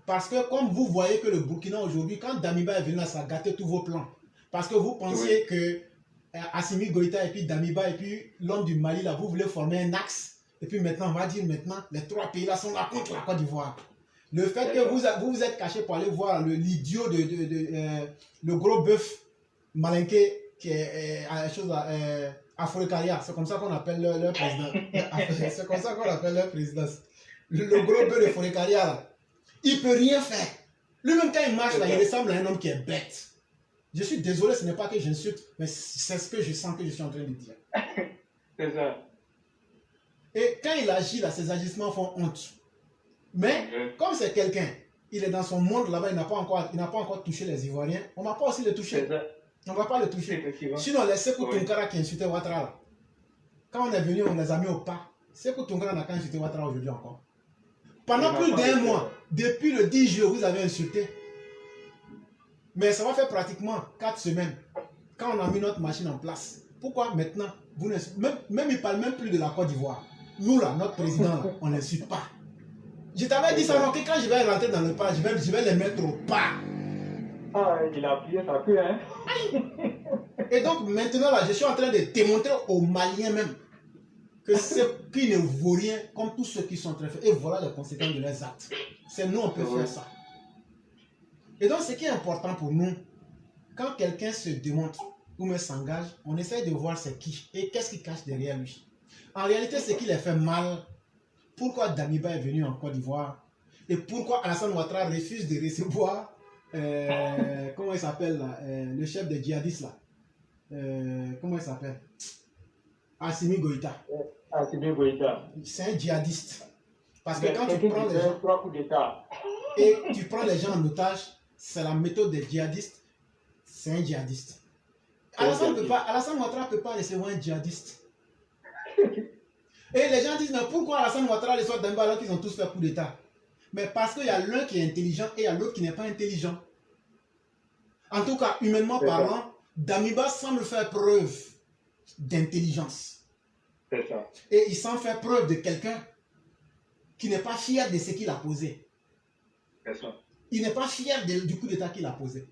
Parce que comme vous voyez que le Burkina aujourd'hui, quand Damiba est venu là, ça a gâté tous vos plans. Parce que vous pensiez que Assimi Goïta et puis Damiba et puis l'homme du Mali, là, vous voulez former un axe. Et puis maintenant, on va dire maintenant, les trois pays là sont là contre la Côte d'Ivoire. Le fait que vous êtes caché pour aller voir l'idiot le gros bœuf malinqué qui est Afro-Caria, c'est comme ça qu'on appelle leur président. C'est comme ça qu'on appelle leur président. Le gros bœuf de Forêt-Caria là. Il ne peut rien faire. Lui-même, quand il marche, là, il ressemble à un homme qui est bête. Je suis désolé, ce n'est pas que j'insulte, mais c'est ce que je sens que je suis en train de dire. C'est ça. Et quand il agit, là, ses agissements font honte. Mais, comme c'est quelqu'un, il est dans son monde là-bas, il n'a pas encore touché les Ivoiriens, on ne va pas aussi le toucher. On ne va pas le toucher. Sinon, les Sekou Tunkara qui insultait Ouattara, là, quand on est venu, on les a mis au pas. Sekou Tunkara n'a qu'à insulter Ouattara aujourd'hui encore. Pendant plus d'1 mois, depuis le 10 juillet, vous avez insulté. Mais ça va faire pratiquement 4 semaines quand on a mis notre machine en place. Pourquoi maintenant même il ne parle même plus de la Côte d'Ivoire. Nous là, notre président, là, on ne l'insulte pas. Je t'avais dit ça, non, que quand je vais rentrer dans le pas, je vais les mettre au pas. Ah, il a plié sa queue, hein. Et donc maintenant là, je suis en train de démontrer aux Maliens même que c'est qui ne vaut rien comme tous ceux qui sont en train de faire. Et voilà les conséquences de leurs actes. C'est nous, on peut faire ça. Et donc, ce qui est important pour nous, quand quelqu'un se démontre ou me s'engage, on essaie de voir c'est qui et qu'est-ce qu'il cache derrière lui. En réalité, ce qui les fait mal, pourquoi Damiba est venu en Côte d'Ivoire et pourquoi Alassane Ouattara refuse de recevoir, comment il s'appelle là, le chef des djihadistes là, comment il s'appelle, Assimi Goïta. Assimi Goïta. C'est un djihadiste. Parce que quand tu prends les gens et tu prends les gens en otage, c'est la méthode des djihadistes. C'est un djihadiste. Alassane Ouattara ne peut pas recevoir un djihadiste. Et les gens disent, mais pourquoi Alassane Ouattara les autres d'Amba alors qu'ils ont tous fait coup d'État? Mais parce qu'il y a l'un qui est intelligent et il y a l'autre qui n'est pas intelligent. En tout cas, humainement parlant, Damiba semble faire preuve d'intelligence. C'est ça. Et il semble faire preuve de quelqu'un qui n'est pas fier de ce qu'il a posé. C'est ça. Il n'est pas fier du coup d'État qu'il a posé.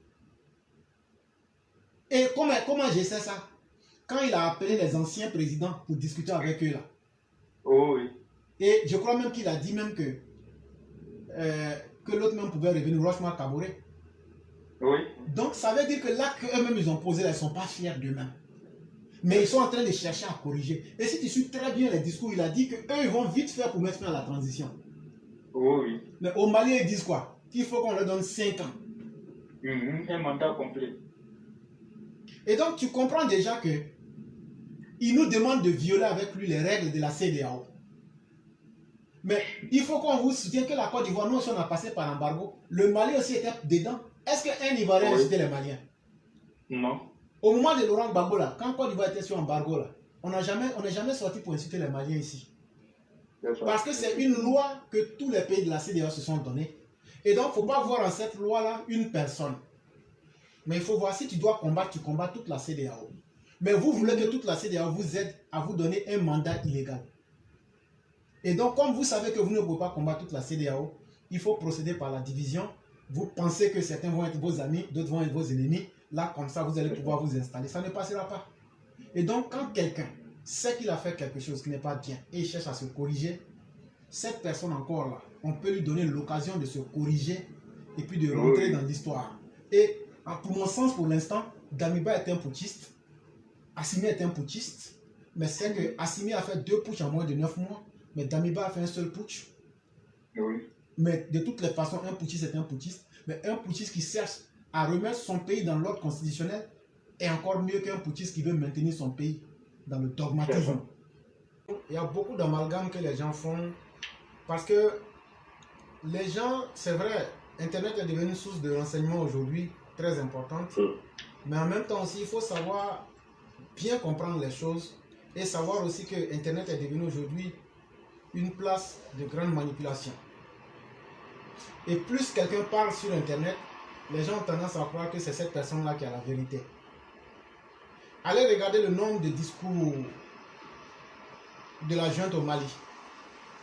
Et comment je sais ça? Quand il a appelé les anciens présidents pour discuter avec eux là. Oh oui. Et je crois même qu'il a dit même que l'autre même pouvait revenir, Rochemar Kaboré. Oui. Donc ça veut dire que là qu'eux-mêmes ils ont posé, là, ils ne sont pas fiers d'eux-mêmes. Mais ils sont en train de chercher à corriger. Et si tu suis très bien les discours, il a dit qu'eux ils vont vite faire pour mettre fin à la transition. Oh oui. Mais au Mali, ils disent quoi? Qu'il faut qu'on leur donne 5 ans. Un mandat complet. Et donc tu comprends déjà que il nous demande de violer avec lui les règles de la CEDEAO. Mais il faut qu'on vous soutienne que la Côte d'Ivoire, nous aussi on a passé par l'embargo. Le Mali aussi était dedans. Est-ce qu'un Ivoirien a incité les Maliens? Non. Au moment de Laurent Gbagbo, là, quand Côte d'Ivoire était sur embargo, là, on n'est jamais sorti pour inciter les Maliens ici. Parce que c'est une loi que tous les pays de la CEDEAO se sont donnés. Et donc, il ne faut pas voir en cette loi-là une personne. Mais il faut voir si tu dois combattre, tu combats toute la CEDEAO. Mais vous voulez que toute la CEDEAO vous aide à vous donner un mandat illégal. Et donc, comme vous savez que vous ne pouvez pas combattre toute la CEDEAO, il faut procéder par la division. Vous pensez que certains vont être vos amis, d'autres vont être vos ennemis. Là, comme ça, vous allez pouvoir vous installer. Ça ne passera pas. Et donc, quand quelqu'un sait qu'il a fait quelque chose qui n'est pas bien et il cherche à se corriger, cette personne encore là, on peut lui donner l'occasion de se corriger et puis de rentrer dans l'histoire. Et pour mon sens, pour l'instant, Damiba est un putschiste, Assimi est un putschiste, mais c'est que Assimi a fait 2 putschs en moins de 9 mois, mais Damiba a fait un seul putsch. Oui. Mais de toutes les façons, un putschiste est un putschiste, mais un putschiste qui cherche à remettre son pays dans l'ordre constitutionnel est encore mieux qu'un putschiste qui veut maintenir son pays dans le dogmatisme. Il y a beaucoup d'amalgames que les gens font parce que les gens, c'est vrai, Internet est devenu une source de renseignement aujourd'hui très importante, mais en même temps aussi, il faut savoir bien comprendre les choses et savoir aussi que Internet est devenu aujourd'hui une place de grande manipulation. Et plus quelqu'un parle sur Internet, les gens ont tendance à croire que c'est cette personne-là qui a la vérité. Allez regarder le nombre de discours de la junte au Mali.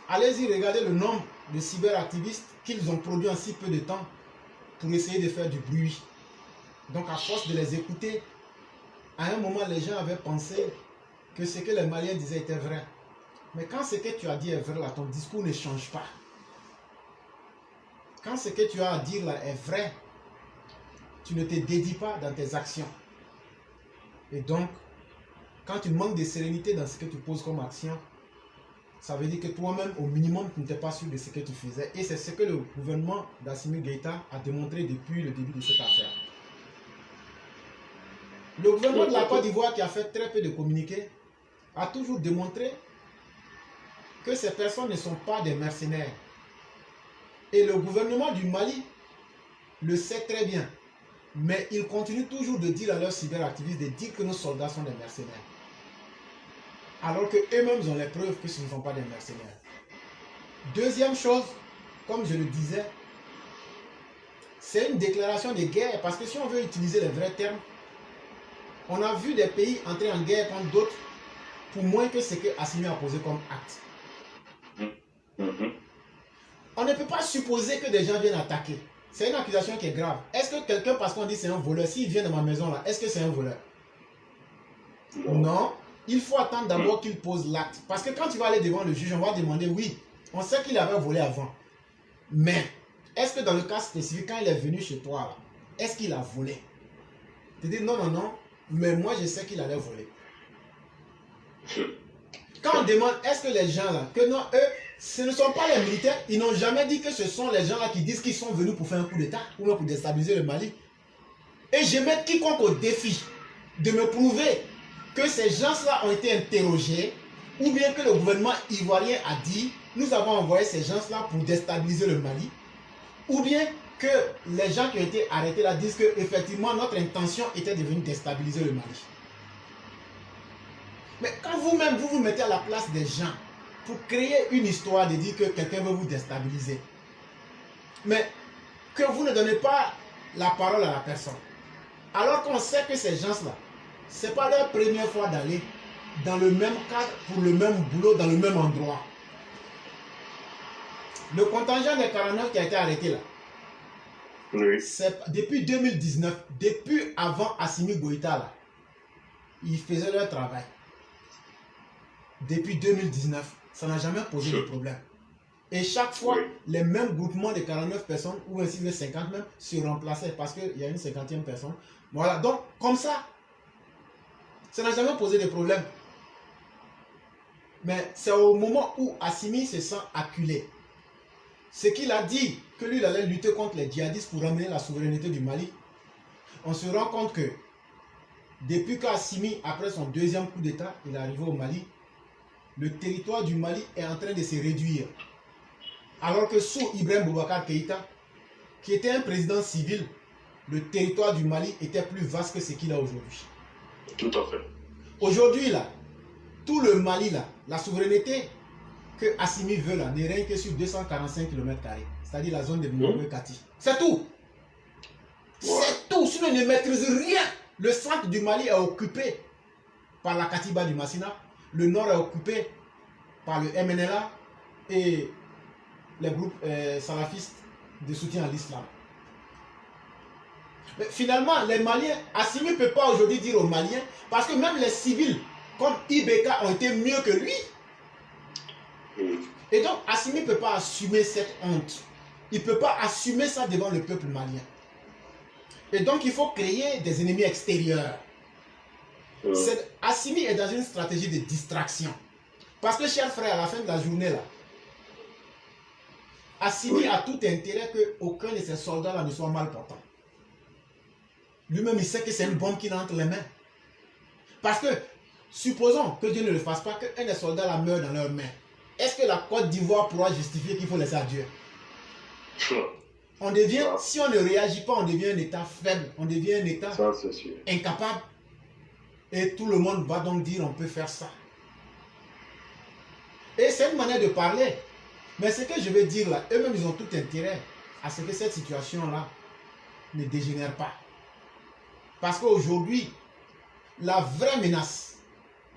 Allez-y, regardez le nombre de cyberactivistes qu'ils ont produits en si peu de temps pour essayer de faire du bruit. Donc à force de les écouter, à un moment les gens avaient pensé que ce que les Maliens disaient était vrai. Mais quand ce que tu as dit est vrai là, ton discours ne change pas. Quand ce que tu as à dire là est vrai, tu ne te dédies pas dans tes actions. Et donc, quand tu manques de sérénité dans ce que tu poses comme action, ça veut dire que toi-même, au minimum, tu n'étais pas sûr de ce que tu faisais. Et c'est ce que le gouvernement d'Assimi Goïta a démontré depuis le début de cette affaire. Le gouvernement de la Côte d'Ivoire, qui a fait très peu de communiqués, a toujours démontré que ces personnes ne sont pas des mercenaires. Et le gouvernement du Mali le sait très bien. Mais ils continuent toujours de dire à leurs cyberactivistes de dire que nos soldats sont des mercenaires. Alors qu'eux-mêmes ont les preuves que ce ne sont pas des mercenaires. Deuxième chose, comme je le disais, c'est une déclaration de guerre. Parce que si on veut utiliser les vrais termes, on a vu des pays entrer en guerre contre d'autres pour moins que ce que Assimi a posé comme acte. On ne peut pas supposer que des gens viennent attaquer. C'est une accusation qui est grave. Est-ce que quelqu'un, parce qu'on dit c'est un voleur, s'il vient dans ma maison là, est-ce que c'est un voleur? Non. Il faut attendre d'abord qu'il pose l'acte. Parce que quand tu vas aller devant le juge, on va demander, oui, on sait qu'il avait volé avant. Mais, est-ce que dans le cas spécifique, quand il est venu chez toi, là, est-ce qu'il a volé? Tu dis, non, non, non, mais moi je sais qu'il allait voler. Quand on demande, est-ce que les gens là, que non, eux, ce ne sont pas les militaires, ils n'ont jamais dit que ce sont les gens là qui disent qu'ils sont venus pour faire un coup d'État ou même pour déstabiliser le Mali. Et je mets quiconque au défi de me prouver que ces gens-là ont été interrogés ou bien que le gouvernement ivoirien a dit nous avons envoyé ces gens-là pour déstabiliser le Mali, ou bien que les gens qui ont été arrêtés là disent que effectivement notre intention était de venir déstabiliser le Mali. Mais quand vous-même vous vous mettez à la place des gens pour créer une histoire de dire que quelqu'un veut vous déstabiliser, mais que vous ne donnez pas la parole à la personne, alors qu'on sait que ces gens-là, ce n'est pas leur première fois d'aller dans le même cadre, pour le même boulot, dans le même endroit. Le contingent des 49 qui a été arrêté là, oui, c'est depuis 2019, depuis avant Assimi Goïta là, ils faisaient leur travail. Depuis 2019, ça n'a jamais posé de problème. Et chaque fois, oui, les mêmes groupements de 49 personnes, ou ainsi de 50 même, se remplaçaient parce qu'il y a une 50e personne. Voilà, donc comme ça n'a jamais posé de problème. Mais c'est au moment où Assimi se sent acculé. Ce qu'il a dit, que lui il allait lutter contre les djihadistes pour ramener la souveraineté du Mali, on se rend compte que depuis qu'Assimi, après son deuxième coup d'État, il est arrivé au Mali, le territoire du Mali est en train de se réduire. Alors que sous Ibrahim Boubacar Keïta, qui était un président civil, le territoire du Mali était plus vaste que ce qu'il a aujourd'hui. Tout à fait. Aujourd'hui, là, tout le Mali, là, la souveraineté que Assimi veut, là, n'est rien que sur 245 km². C'est-à-dire la zone de Mouakwe-Kati. C'est tout. C'est tout. Si on ne maîtrise rien, le centre du Mali est occupé par la Katiba du Massina. Le nord est occupé par le MNLA et les groupes salafistes de soutien à l'islam. Mais finalement, les Maliens, Assimi ne peut pas aujourd'hui dire aux Maliens, parce que même les civils, comme Ibeka, ont été mieux que lui. Et donc, Assimi ne peut pas assumer cette honte. Il ne peut pas assumer ça devant le peuple malien. Et donc, il faut créer des ennemis extérieurs. Assimi est dans une stratégie de distraction. Parce que, chers frères, à la fin de la journée, là, Assimi a tout intérêt qu'aucun de ses soldats là ne soit mal portant. Lui-même, il sait que c'est une bombe qui est entre les mains. Parce que, supposons que Dieu ne le fasse pas, qu'un des soldats là meurt dans leurs mains. Est-ce que la Côte d'Ivoire pourra justifier qu'il faut laisser à Dieu? On devient, si on ne réagit pas, on devient un État faible, on devient un État incapable. Et tout le monde va donc dire on peut faire ça. Et c'est une manière de parler. Mais ce que je veux dire là, eux-mêmes ils ont tout intérêt à ce que cette situation-là ne dégénère pas. Parce qu'aujourd'hui, la vraie menace,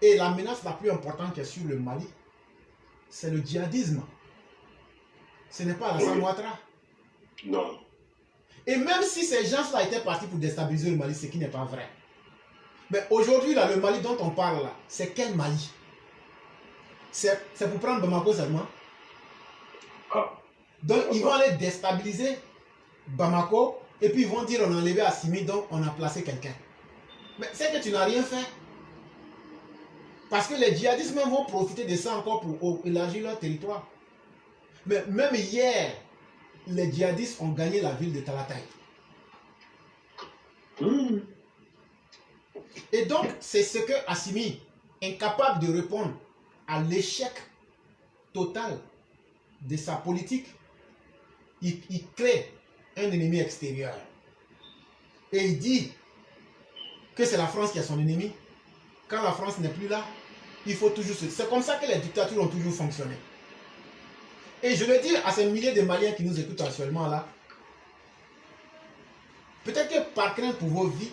et la menace la plus importante qui est sur le Mali, c'est le djihadisme. Ce n'est pas Alassane Ouattara. Non. Et même si ces gens-là étaient partis pour déstabiliser le Mali, ce qui n'est pas vrai. Mais aujourd'hui, là, le Mali dont on parle, là, c'est quel Mali? C'est pour prendre Bamako seulement. Ah. Donc, ils vont aller déstabiliser Bamako et puis ils vont dire on a enlevé Assimi, donc on a placé quelqu'un. Mais c'est que tu n'as rien fait. Parce que les djihadistes même vont profiter de ça encore pour élargir leur territoire. Mais même hier, les djihadistes ont gagné la ville de Talatay. Et donc, c'est ce que Assimi, incapable de répondre à l'échec total de sa politique, il crée un ennemi extérieur. Et il dit que c'est la France qui est son ennemi. Quand la France n'est plus là, il faut toujours se... C'est comme ça que les dictatures ont toujours fonctionné. Et je veux dire à ces milliers de Maliens qui nous écoutent actuellement là, peut-être que par crainte pour vos vies,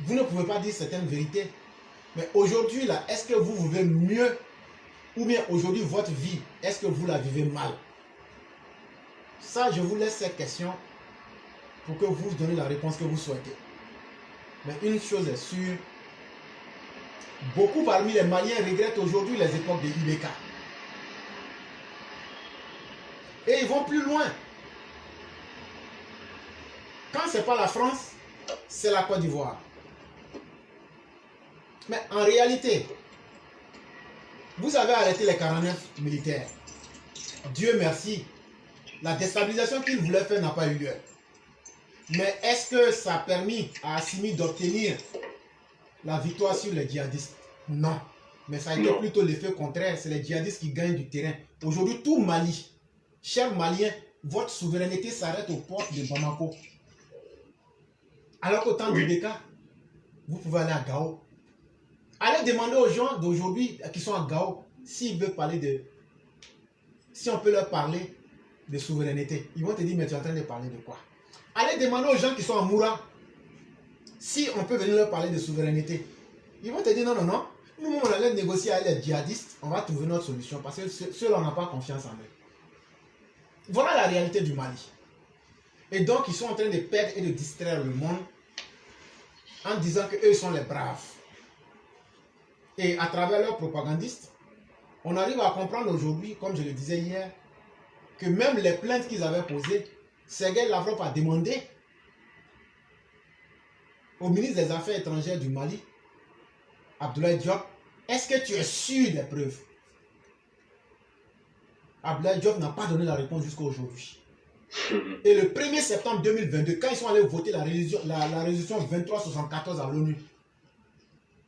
vous ne pouvez pas dire certaines vérités. Mais aujourd'hui là, est-ce que vous vivez mieux? Ou bien aujourd'hui, votre vie, est-ce que vous la vivez mal? Ça, je vous laisse cette question pour que vous donniez la réponse que vous souhaitez. Mais une chose est sûre, beaucoup parmi les Maliens regrettent aujourd'hui les époques de IBK. Et ils vont plus loin. Quand ce n'est pas la France, c'est la Côte d'Ivoire. Mais en réalité, vous avez arrêté les 49 militaires. Dieu merci. La déstabilisation qu'ils voulaient faire n'a pas eu lieu. Mais est-ce que ça a permis à Assimi d'obtenir la victoire sur les djihadistes? Non. Mais ça a été plutôt l'effet contraire. C'est les djihadistes qui gagnent du terrain. Aujourd'hui, tout Mali, chers Maliens, votre souveraineté s'arrête aux portes de Bamako. Alors qu'au temps du BK, vous pouvez aller à Gao. Allez demander aux gens d'aujourd'hui qui sont à Gao s'ils veulent parler de... Si on peut leur parler de souveraineté. Ils vont te dire, mais tu es en train de parler de quoi? Allez demander aux gens qui sont à Moura si on peut venir leur parler de souveraineté. Ils vont te dire, non, non, non. Nous, on allait négocier avec les djihadistes. On va trouver notre solution parce que ceux-là, on n'a pas confiance en eux. Voilà la réalité du Mali. Et donc, ils sont en train de perdre et de distraire le monde en disant qu'eux sont les braves. Et à travers leurs propagandistes, on arrive à comprendre aujourd'hui, comme je le disais hier, que même les plaintes qu'ils avaient posées, Sergueï Lavrov a demandé au ministre des Affaires étrangères du Mali, Abdoulaye Diop, est-ce que tu es sûr des preuves? Abdoulaye Diop n'a pas donné la réponse jusqu'à aujourd'hui. Et le 1er septembre 2022, quand ils sont allés voter la résolution 2374 à l'ONU,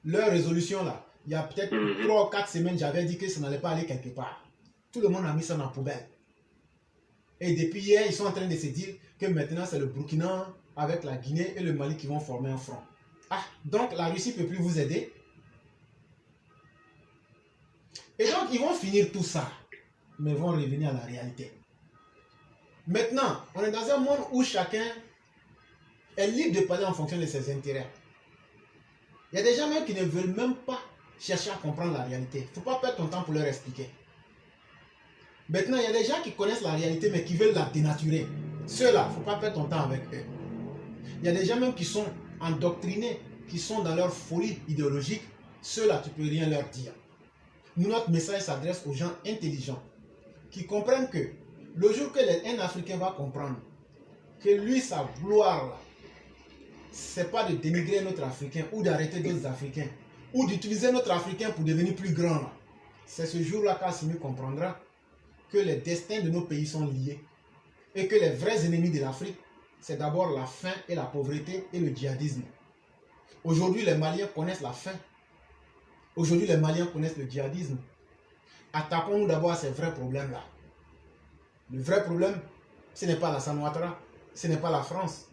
leur résolution là, il y a peut-être 3 ou 4 semaines, j'avais dit que ça n'allait pas aller quelque part. Tout le monde a mis ça dans la poubelle. Et depuis hier, ils sont en train de se dire que maintenant c'est le Burkina avec la Guinée et le Mali qui vont former un front. Ah, donc la Russie ne peut plus vous aider. Et donc ils vont finir tout ça, mais vont revenir à la réalité. Maintenant, on est dans un monde où chacun est libre de parler en fonction de ses intérêts. Il y a des gens même qui ne veulent même pas chercher à comprendre la réalité. Il ne faut pas perdre ton temps pour leur expliquer. Maintenant, il y a des gens qui connaissent la réalité mais qui veulent la dénaturer. Ceux-là, il ne faut pas perdre ton temps avec eux. Il y a des gens même qui sont endoctrinés, qui sont dans leur folie idéologique. Ceux-là, tu ne peux rien leur dire. Nous, notre message s'adresse aux gens intelligents qui comprennent que le jour que un Africain va comprendre que lui, sa gloire, ce n'est pas de dénigrer notre Africain ou d'arrêter d'autres Africains ou d'utiliser notre Africain pour devenir plus grand. C'est ce jour-là qu'Assimi comprendra que les destins de nos pays sont liés et que les vrais ennemis de l'Afrique, c'est d'abord la faim et la pauvreté et le djihadisme. Aujourd'hui, les Maliens connaissent la faim. Aujourd'hui, les Maliens connaissent le djihadisme. Attaquons-nous d'abord à ces vrais problèmes-là. Le vrai problème, ce n'est pas Alassane Ouattara, ce n'est pas la France.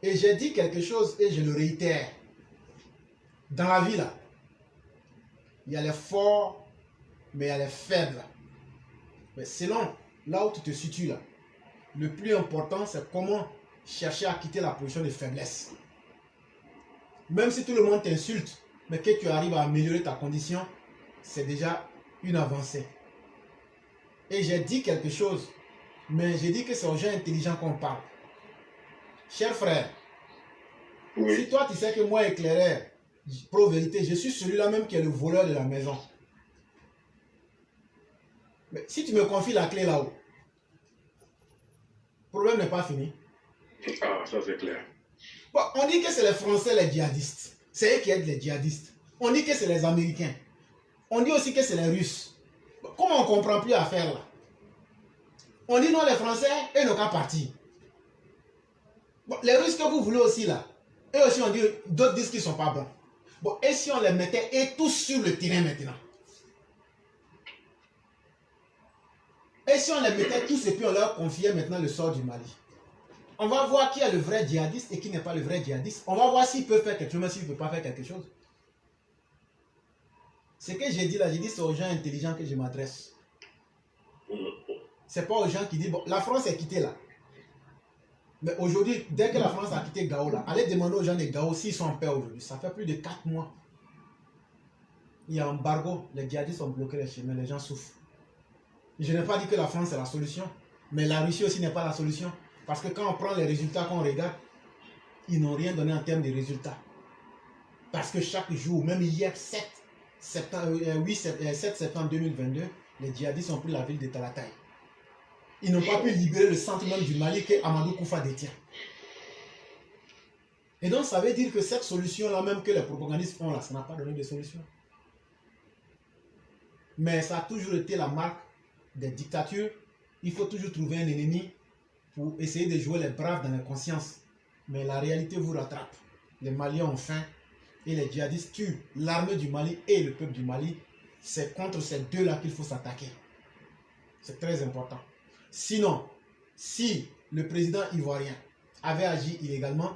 Et j'ai dit quelque chose et je le réitère. Dans la vie, là, il y a les forts, mais il y a les faibles. Mais selon là où tu te situes, là, le plus important, c'est comment chercher à quitter la position de faiblesse. Même si tout le monde t'insulte, mais que tu arrives à améliorer ta condition, c'est déjà une avancée. Et j'ai dit quelque chose, mais j'ai dit que c'est aux gens intelligents qu'on parle. Cher frère, Oui. si toi tu sais que moi, éclaireur, pro-vérité, je suis celui-là même qui est le voleur de la maison. Mais si tu me confies la clé là-haut, le problème n'est pas fini. Ah, ça c'est clair. Bon, on dit que c'est les Français les djihadistes. C'est eux qui aident les djihadistes. On dit que c'est les Américains. On dit aussi que c'est les Russes. Bon, comment on ne comprend plus l'affaire là? On dit non, les Français, eux n'ont qu'à partir. Bon, les Russes que vous voulez aussi là, eux aussi on dit, d'autres disent qu'ils ne sont pas bons. Bon, et si on les mettait et tous sur le terrain maintenant? Et si on les mettait tous et puis on leur confiait maintenant le sort du Mali? On va voir qui est le vrai djihadiste et qui n'est pas le vrai djihadiste. On va voir s'il peut faire quelque chose, mais s'il ne peut pas faire quelque chose. Ce que j'ai dit là, j'ai dit c'est aux gens intelligents que je m'adresse. C'est pas aux gens qui disent, bon, la France est quittée là. Mais aujourd'hui, dès que la France a quitté Gao là, allez demander aux gens de Gao s'ils sont en paix aujourd'hui. Ça fait plus de 4 mois. Il y a un embargo, les djihadistes ont bloqué les chemins, les gens souffrent. Je n'ai pas dit que la France est la solution, mais la Russie aussi n'est pas la solution. Parce que quand on prend les résultats qu'on regarde, ils n'ont rien donné en termes de résultats. Parce que chaque jour, même hier, 7 septembre 2022, les djihadistes ont pris la ville de Talatay. Ils n'ont pas pu libérer le centre même du Mali que Amadou Koufa détient. Et donc, ça veut dire que cette solution-là, même que les propagandistes font là, ça n'a pas donné de solution. Mais ça a toujours été la marque des dictatures. Il faut toujours trouver un ennemi pour essayer de jouer les braves dans la conscience. Mais la réalité vous rattrape. Les Maliens ont faim et les djihadistes tuent l'armée du Mali et le peuple du Mali. C'est contre ces deux-là qu'il faut s'attaquer. C'est très important. Sinon, si le président ivoirien avait agi illégalement,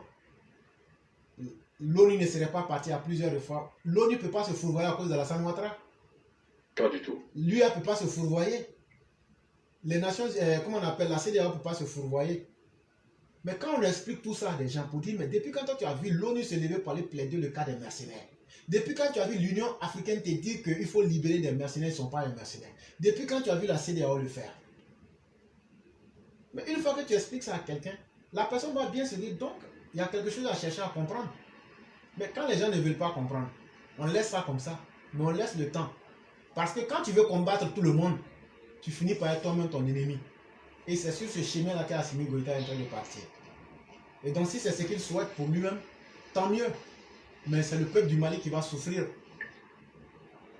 l'ONU ne serait pas partie à plusieurs fois. L'ONU ne peut pas se fourvoyer à cause de Alassane Ouattara. Pas du tout. L'UA ne peut pas se fourvoyer. Les nations, comment on appelle, la CEDEAO ne peut pas se fourvoyer. Mais quand on explique tout ça à des gens pour dire, mais depuis quand toi, tu as vu l'ONU se lever pour aller plaider le cas des mercenaires? Depuis quand tu as vu l'Union africaine te dire qu'il faut libérer des mercenaires, ils ne sont pas des mercenaires? Depuis quand tu as vu la CEDEAO le faire? Mais une fois que tu expliques ça à quelqu'un, la personne va bien se dire, donc, il y a quelque chose à chercher à comprendre. Mais quand les gens ne veulent pas comprendre, on laisse ça comme ça, mais on laisse le temps. Parce que quand tu veux combattre tout le monde, tu finis par être toi-même ton ennemi. Et c'est sur ce chemin-là qu'Assimi Goïta est en train de partir. Et donc si c'est ce qu'il souhaite pour lui-même, tant mieux. Mais c'est le peuple du Mali qui va souffrir.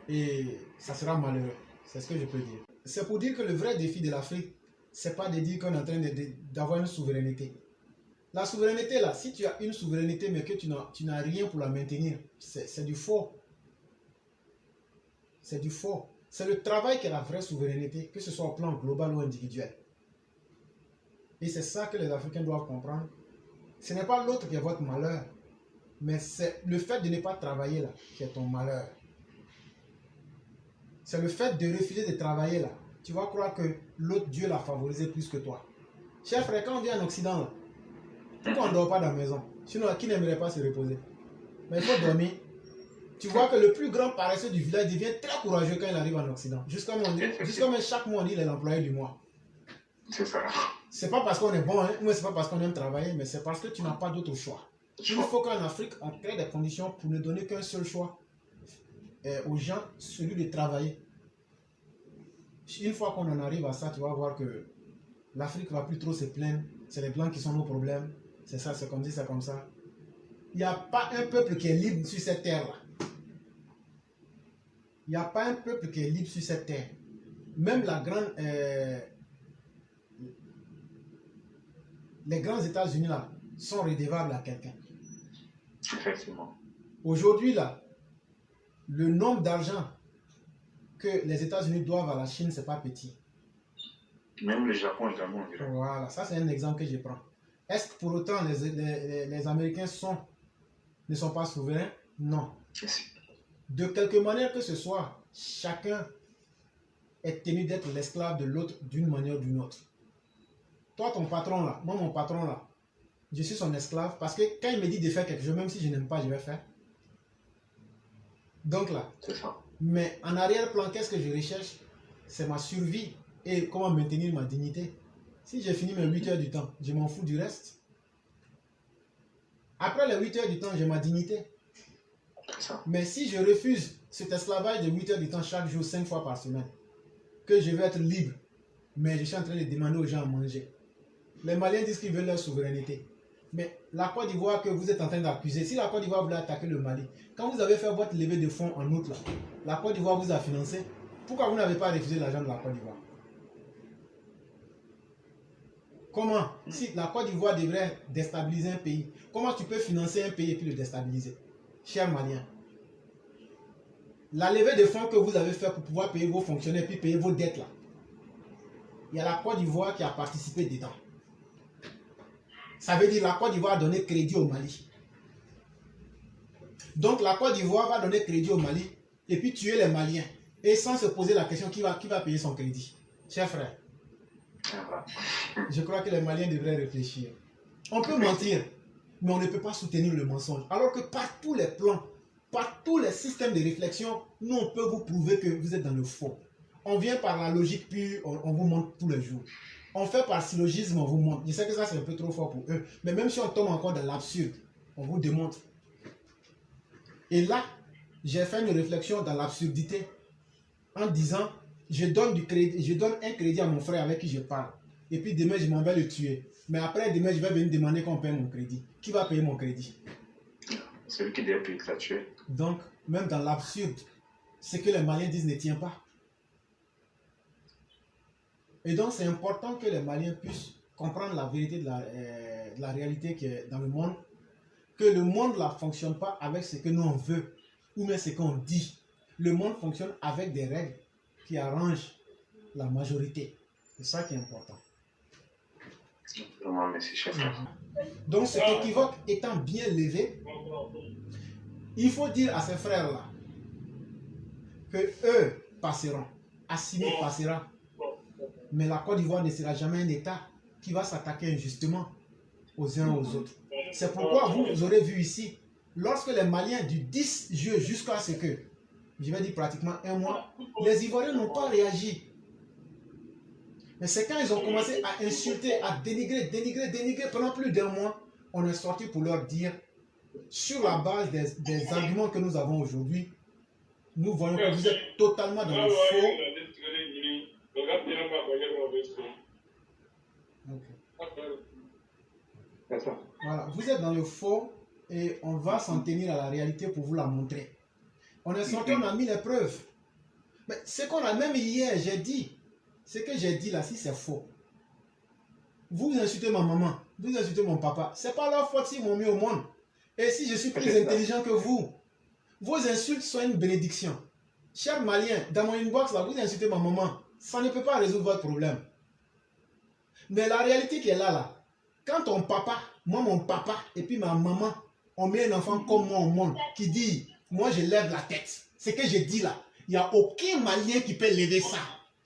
Et ça sera malheureux. C'est ce que je peux dire. C'est pour dire que le vrai défi de l'Afrique, c'est pas de dire qu'on est en train d'avoir une souveraineté. La souveraineté là, si tu as une souveraineté mais que tu n'as rien pour la maintenir, c'est du faux. C'est du faux. C'est le travail qui est la vraie souveraineté, que ce soit au plan global ou individuel. Et c'est ça que les Africains doivent comprendre. Ce n'est pas l'autre qui est votre malheur, mais c'est le fait de ne pas travailler là qui est ton malheur. C'est le fait de refuser de travailler là. Tu vas croire que l'autre Dieu l'a favorisé plus que toi. Cher frère, quand on vient en Occident là, pourquoi on ne dort pas dans la maison? Sinon, qui n'aimerait pas se reposer? Mais il faut dormir. Tu vois que le plus grand paresseux du village devient très courageux quand il arrive en Occident. Jusqu'à même chaque mois, on dit qu'il est l'employé du mois. C'est ça. C'est pas parce qu'on est bon, hein, ou c'est pas parce qu'on aime travailler, mais c'est parce que tu n'as pas d'autre choix. Il faut qu'en Afrique, on crée des conditions pour ne donner qu'un seul choix aux gens, celui de travailler. Une fois qu'on en arrive à ça, tu vas voir que l'Afrique ne va plus trop se plaindre. C'est les Blancs qui sont nos problèmes. C'est ça, c'est comme dit, c'est comme ça. Il n'y a pas un peuple qui est libre sur cette terre-là. Il n'y a pas un peuple qui est libre sur cette terre. Même les grands États-Unis là sont redevables à quelqu'un. Effectivement. Aujourd'hui là, le nombre d'argent que les États-Unis doivent à la Chine, c'est pas petit. Même le Japon également. Voilà, ça c'est un exemple que je prends. Est-ce que pour autant les Américains ne sont pas souverains? Non. De quelque manière que ce soit, chacun est tenu d'être l'esclave de l'autre d'une manière ou d'une autre. Toi, ton patron là, moi, mon patron là, je suis son esclave parce que quand il me dit de faire quelque chose, même si je n'aime pas, je vais faire. Donc là, c'est ça. Mais en arrière-plan, qu'est-ce que je recherche? C'est ma survie et comment maintenir ma dignité. Si j'ai fini mes 8 heures du temps, je m'en fous du reste. Après les 8 heures du temps, j'ai ma dignité. Mais si je refuse cet esclavage de 8 heures du temps chaque jour, 5 fois par semaine, que je veux être libre, mais je suis en train de demander aux gens à manger. Les Maliens disent qu'ils veulent leur souveraineté. Mais la Côte d'Ivoire que vous êtes en train d'accuser, si la Côte d'Ivoire voulait attaquer le Mali, quand vous avez fait votre levée de fonds en août, là, la Côte d'Ivoire vous a financé. Pourquoi vous n'avez pas refusé l'argent de la Côte d'Ivoire? Comment? Si la Côte d'Ivoire devrait déstabiliser un pays, comment tu peux financer un pays et puis le déstabiliser? Chers Maliens, la levée de fonds que vous avez fait pour pouvoir payer vos fonctionnaires et puis payer vos dettes là, il y a la Côte d'Ivoire qui a participé dedans. Ça veut dire que la Côte d'Ivoire a donné crédit au Mali. Donc la Côte d'Ivoire va donner crédit au Mali et puis tuer les Maliens. Et sans se poser la question qui va payer son crédit. Chers frères, je crois que les Maliens devraient réfléchir. On peut mentir, mais on ne peut pas soutenir le mensonge. Alors que par tous les plans, par tous les systèmes de réflexion, nous on peut vous prouver que vous êtes dans le faux. On vient par la logique pure, on vous montre tous les jours. On fait par syllogisme, on vous montre. Je sais que ça c'est un peu trop fort pour eux. Mais même si on tombe encore dans l'absurde, on vous démontre. Et là, j'ai fait une réflexion dans l'absurdité en disant, je donne un crédit à mon frère avec qui je parle. Et puis demain, je m'en vais le tuer. Mais après, demain, je vais venir demander qu'on paye mon crédit. Qui va payer mon crédit? Celui qui doit payer que ça tue. Donc, même dans l'absurde, ce que les Maliens disent ne tient pas. Et donc, c'est important que les Maliens puissent comprendre la vérité de la réalité qui est dans le monde. Que le monde ne fonctionne pas avec ce que nous on veut, ou même ce qu'on dit. Le monde fonctionne avec des règles qui arrangent la majorité. C'est ça qui est important. Vraiment, merci, chef. Donc, cet équivoque étant bien levé, il faut dire à ces frères-là que eux passeront, Assimi passera. Mais la Côte d'Ivoire ne sera jamais un État qui va s'attaquer injustement aux uns aux autres. C'est pourquoi vous aurez vu ici, lorsque les Maliens du 10 juillet jusqu'à ce que, je vais dire pratiquement un mois, les Ivoiriens n'ont pas réagi. Mais c'est quand ils ont commencé à insulter, à dénigrer pendant plus d'un mois, on est sorti pour leur dire, sur la base des arguments que nous avons aujourd'hui, nous voyons que vous êtes totalement dans le faux. Okay. Voilà, vous êtes dans le faux et on va s'en tenir à la réalité pour vous la montrer. On est sorti, on a mis les preuves. Mais ce qu'on a même hier, j'ai dit, ce que j'ai dit là, si c'est faux, vous insultez ma maman, vous insultez mon papa, c'est pas leur faute s'ils m'ont mis au monde. Et si je suis plus intelligent que vous, vos insultes sont une bénédiction. Chers Maliens, dans mon inbox là, vous insultez ma maman, ça ne peut pas résoudre votre problème. Mais la réalité qui est là, quand ton papa, moi mon papa et puis ma maman, on met un enfant comme moi au monde qui dit, moi je lève la tête. Ce que je dis là, il n'y a aucun Malien qui peut lever ça.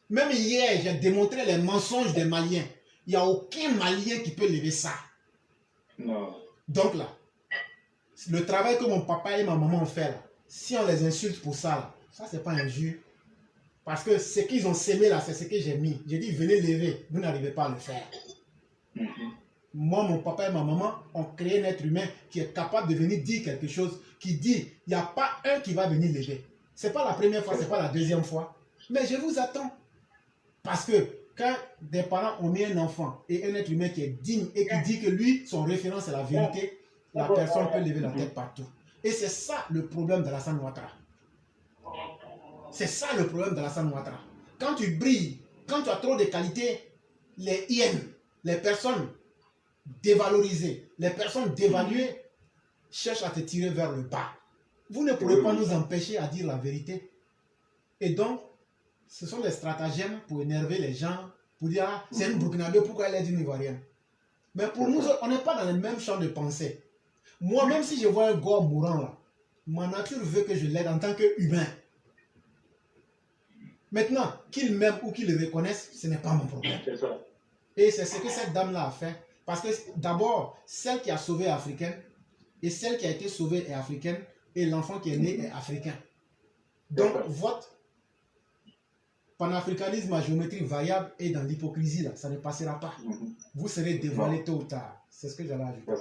Même hier, j'ai démontré les mensonges des Maliens. Il n'y a aucun Malien qui peut lever ça. Non. Donc là, le travail que mon papa et ma maman ont fait là, si on les insulte pour ça là, ça c'est pas injure. Parce que ce qu'ils ont sémé là, c'est ce que j'ai mis. J'ai dit, venez lever, vous n'arrivez pas à le faire. Moi, mon papa et ma maman ont créé un être humain qui est capable de venir dire quelque chose, qui dit, il n'y a pas un qui va venir lever. Ce n'est pas la première fois, ce n'est pas la deuxième fois. Mais je vous attends. Parce que quand des parents ont mis un enfant et un être humain qui est digne et qui dit que lui, son référence est la vérité, la personne peut lever la tête partout. Et c'est ça le problème d'Alassane Ouattara. C'est ça le problème d'Alassane Ouattara. Quand tu brilles, quand tu as trop de qualités, les hyènes, les personnes dévalorisées, les personnes dévaluées cherchent à te tirer vers le bas. Vous ne pourrez pas nous empêcher à dire la vérité. Et donc, ce sont des stratagèmes pour énerver les gens, pour dire, ah, c'est une Burkinabé, pourquoi elle est d'une Ivoirienne? Mais pour nous, on n'est pas dans le même champ de pensée. Moi, même si je vois un gars mourant là, ma nature veut que je l'aide en tant qu'humain. Maintenant, qu'il m'aime ou qu'il le reconnaisse, ce n'est pas mon problème. Et c'est ce que cette dame-là a fait. Parce que d'abord, celle qui a sauvé est africaine, et celle qui a été sauvée est africaine, et l'enfant qui est né est africain. Donc, votre panafricanisme à géométrie variable et dans l'hypocrisie, là, ça ne passera pas. Vous serez dévoilé tôt ou tard. C'est ce que j'allais ajouter.